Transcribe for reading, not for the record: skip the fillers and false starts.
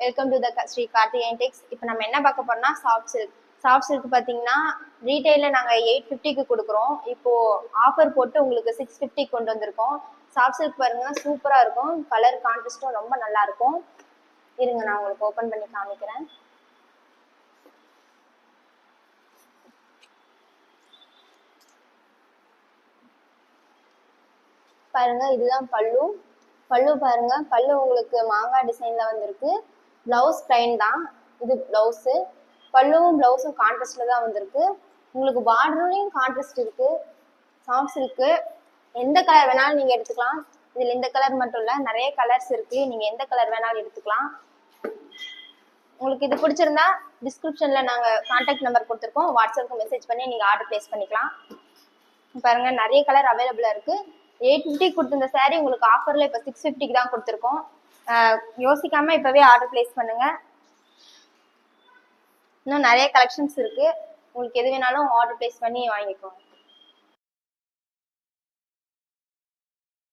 Welcome to the Shri Karthikeyan techs. இப்போ நம்ம என்ன பார்க்க போறோம்னா சாஃப்ட் சில்க் பார்த்தீங்கன்னா ரீட்டைலில் நாங்கள் 850க்கு கொடுக்குறோம். இப்போது ஆஃபர் போட்டு உங்களுக்கு 650 கொண்டு வந்திருக்கோம். சாஃப்ட் சில்க் பாருங்க சூப்பராக இருக்கும், கலர் கான்ட்ராஸ்ட்டும் ரொம்ப நல்லா இருக்கும். இருங்க நான் உங்களுக்கு ஓப்பன் பண்ணி காமிக்கிறேன். பாருங்க இதுதான் பல்லு பாருங்க, பல்லு உங்களுக்கு மாங்காய் டிசைன்ல வந்திருக்கு. பிளவுஸ் பிளைன் தான், இது பிளவுஸு. பல்லுவும் பிளவுஸும் கான்ட்ராஸ்ட்ல தான் வந்திருக்கு. உங்களுக்கு பார்டர்லையும் கான்ட்ராஸ்ட் இருக்கு. சாஃப்ட் சில்க்கு எந்த கலர் வேணாலும் நீங்க எடுத்துக்கலாம். இதுல இந்த கலர் மட்டும் இல்ல, நிறைய கலர்ஸ் இருக்கு, நீங்க எந்த கலர் வேணாலும் எடுத்துக்கலாம். உங்களுக்கு இது பிடிச்சிருந்தா டிஸ்கிரிப்ஷன்ல நாங்க கான்டாக்ட் நம்பர் கொடுத்துருக்கோம், வாட்ஸ்அப்புக்கு மெசேஜ் பண்ணி நீங்க ஆர்டர் பிளேஸ் பண்ணிக்கலாம். பாருங்க நிறைய கலர் அவைலபிளா இருக்கு. 850 கொடுத்திருந்த சாரீ உங்களுக்கு ஆஃபர்ல இப்போ 650க்கு தான் கொடுத்துருக்கோம். யோசிக்காம இப்பவே ஆர்டர் பிளேஸ் பண்ணுங்க. இன்னும் நிறைய கலெக்ஷன்ஸ் இருக்கு, உங்களுக்கு எது வேணாலும் ஆர்டர் பிளேஸ் பண்ணி வாங்கிக்கோங்க.